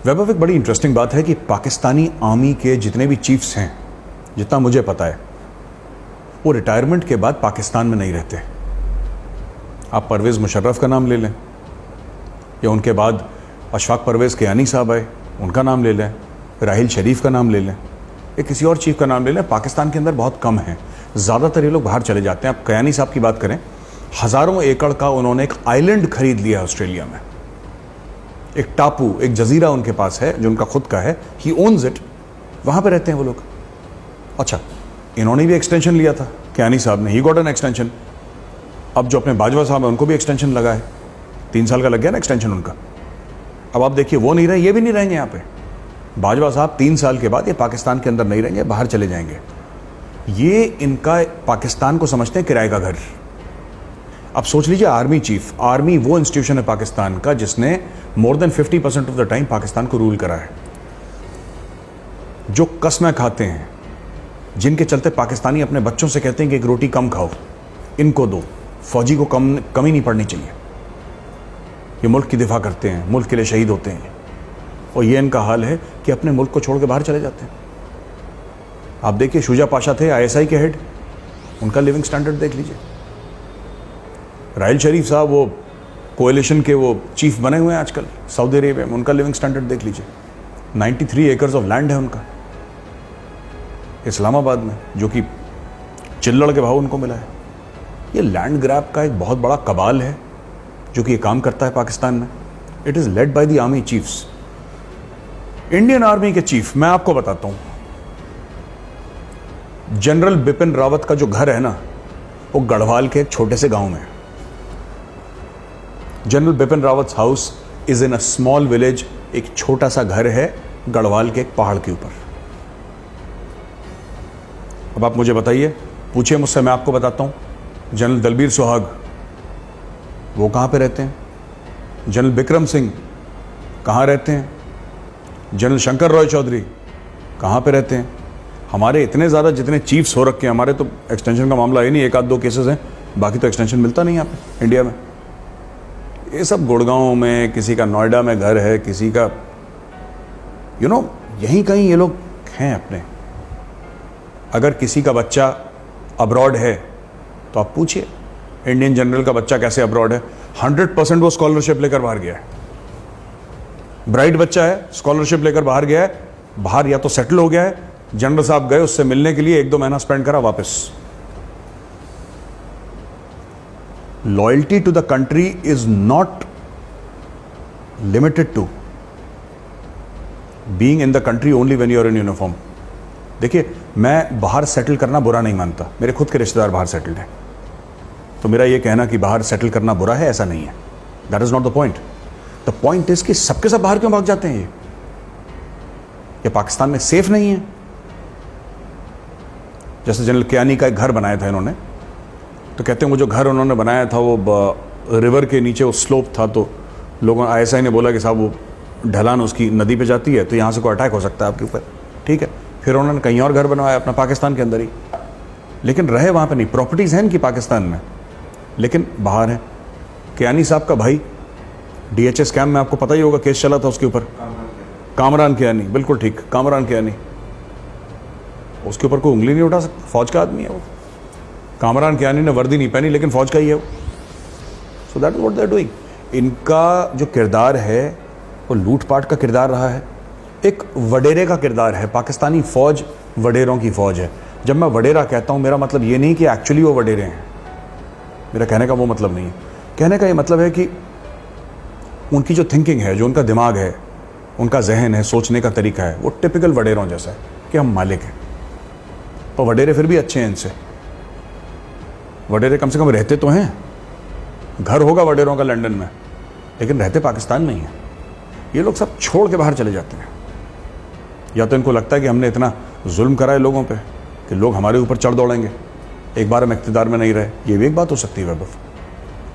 वैभव, एक बड़ी इंटरेस्टिंग बात है कि पाकिस्तानी आर्मी के जितने भी चीफ्स हैं, जितना मुझे पता है, वो रिटायरमेंट के बाद पाकिस्तान में नहीं रहते। आप परवेज़ मुशर्रफ का नाम ले लें, या उनके बाद अशफाक परवेज़ कियानी साहब आए, उनका नाम ले लें, राहिल शरीफ का नाम ले लें, या किसी और चीफ का नाम ले लें, पाकिस्तान के अंदर बहुत कम है। ज़्यादातर ये लोग बाहर चले जाते हैं। आप कियानी साहब की बात करें, हज़ारों एकड़ का उन्होंने एक आइलैंड खरीद लिया ऑस्ट्रेलिया में, एक टापू, एक जजीरा उनके पास है जो उनका खुद का है, ही ओन्स इट, वहाँ पे रहते हैं वो लोग। अच्छा, इन्होंने भी एक्सटेंशन लिया था, कियानी साहब ने, ही गॉट एन एक्सटेंशन। अब जो अपने बाजवा साहब हैं उनको भी एक्सटेंशन लगा है, 3 साल का लग गया ना एक्सटेंशन उनका। अब आप देखिए, वो नहीं रहे, ये भी नहीं रहेंगे यहाँ पे। बाजवा साहब 3 साल के बाद ये पाकिस्तान के अंदर नहीं रहेंगे, बाहर चले जाएंगे। ये इनका पाकिस्तान को समझते हैं किराए का घर। अब सोच लीजिए, आर्मी चीफ, आर्मी वो इंस्टीट्यूशन है पाकिस्तान का जिसने more than 50% of the time Pakistan को रूल करा है। जो कसमें खाते हैं, जिनके चलते पाकिस्तानी अपने बच्चों से कहते हैं कि एक रोटी कम खाओ, इनको दो, फौजी को कमी नहीं पड़नी चाहिए। ये मुल्क की दिफा करते हैं, मुल्क के लिए शहीद होते हैं, और ये इनका हाल है कि अपने मुल्क को छोड़ के बाहर चले जाते हैं। आप देखिए, शुजा पाशा थे ISI के हेड, उनका लिविंग स्टैंडर्ड देख लीजिए। राहिल शरीफ साहब वो कोएलिशन के वो चीफ बने हुए हैं आजकल सऊदी अरेबिया में, उनका लिविंग स्टैंडर्ड देख लीजिए। 93 एकर्स ऑफ लैंड है उनका इस्लामाबाद में, जो कि चिल्लड़ के भाव उनको मिला है। ये लैंड ग्रैब का एक बहुत बड़ा कबाल है जो कि ये काम करता है पाकिस्तान में। It is led by the army chiefs. Indian army के चीफ, मैं आपको बताता हूं, जनरल बिपिन रावत का जो घर है ना, वो गढ़वाल के एक छोटे से गांव में है। General Bipin Rawat house is in a small village, एक छोटा सा घर है गढ़वाल के एक पहाड़ के ऊपर। अब आप मुझे बताइए, पूछिए मुझसे, मैं आपको बताता हूं। जनरल दलबीर सुहाग, वो कहां पे रहते हैं? जनरल बिक्रम सिंह कहां रहते हैं? जनरल शंकर रॉय चौधरी कहां पे रहते हैं? हमारे इतने ज़्यादा जितने चीफ्स हो रखे हैं, हमारे तो एक्सटेंशन का मामला है नहीं, 1-2 केसेस हैं, बाकी तो एक्सटेंशन मिलता नहीं यहाँ पे इंडिया में। ये सब गुड़गांव में, किसी का नोएडा में घर है, किसी का यहीं कहीं ये लोग हैं अपने। अगर किसी का बच्चा अब्रॉड है तो आप पूछिए, इंडियन जनरल का बच्चा कैसे अब्रॉड है? 100% वो स्कॉलरशिप लेकर बाहर गया है। ब्राइट बच्चा है, स्कॉलरशिप लेकर बाहर गया है, बाहर या तो सेटल हो गया है, जनरल साहब गए उससे मिलने के लिए, 1-2 महीना स्पेंड करा, वापस। Loyalty to the country is not limited to being in the country only when you are in uniform. देखिए, मैं बाहर सेटल करना बुरा नहीं मानता, मेरे खुद के रिश्तेदार बाहर सेटल्ड हैं, तो मेरा यह कहना कि बाहर सेटल करना बुरा है, ऐसा नहीं है। That is not the point. The point is कि सबके सब बाहर क्यों भाग जाते हैं? ये पाकिस्तान में सेफ नहीं है। जैसे जनरल कियानी का एक घर बनाया था इन्होंने, तो कहते हैं वो जो घर उन्होंने बनाया था वो रिवर के नीचे वो स्लोप था, तो लोगों ISI ने बोला कि साहब वो ढलान उसकी नदी पे जाती है, तो यहाँ से कोई अटैक हो सकता है आपके ऊपर। ठीक है, फिर उन्होंने कहीं और घर बनवाया अपना पाकिस्तान के अंदर ही, लेकिन रहे वहाँ पे नहीं। प्रॉपर्टीज़ हैं इनकी पाकिस्तान में, लेकिन बाहर हैं। कियानी साहब का भाई DHS कैम्प में, आपको पता ही होगा, केस चला था उसके ऊपर, कामरान कियानी, बिल्कुल ठीक, कामरान कियानी। उसके ऊपर कोई उंगली नहीं उठा सकता, फौज का आदमी है वो। कामरान कियानी ने वर्दी नहीं पहनी, लेकिन फौज का ही है वो। So that is what they are doing. इनका जो किरदार है वो लूटपाट का किरदार रहा है, एक वडेरे का किरदार है। पाकिस्तानी फौज वडेरों की फौज है। जब मैं वडेरा कहता हूँ, मेरा मतलब ये नहीं कि एक्चुअली वो वडेरे हैं, मेरा कहने का वो मतलब नहीं है। कहने का ये मतलब है कि उनकी जो थिंकिंग है, जो उनका दिमाग है, उनका जहन है, सोचने का तरीका है, वो टिपिकल वडेरों जैसा है कि हम मालिक हैं। तो वडेरे फिर भी अच्छे हैं इनसे। वडेरे कम से कम रहते तो हैं, घर होगा वडेरों का लंदन में, लेकिन रहते पाकिस्तान में ही हैं। ये लोग सब छोड़ के बाहर चले जाते हैं। या तो इनको लगता है कि हमने इतना जुल्म करा है लोगों पे कि लोग हमारे ऊपर चढ़ दौड़ेंगे, एक बार हम इख्तिदार में नहीं रहे। ये भी एक बात हो सकती है वैभव,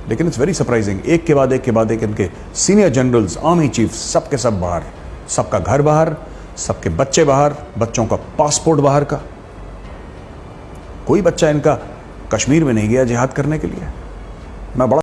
लेकिन इट्स वेरी सरप्राइजिंग, एक के बाद एक इनके सीनियर जनरल्स, आर्मी चीफ, सब के सब बाहर, सबका घर बाहर, सबके बच्चे बाहर, बच्चों का पासपोर्ट बाहर का। कोई बच्चा इनका कश्मीर में नहीं गया जिहाद करने के लिए। मैं बड़ा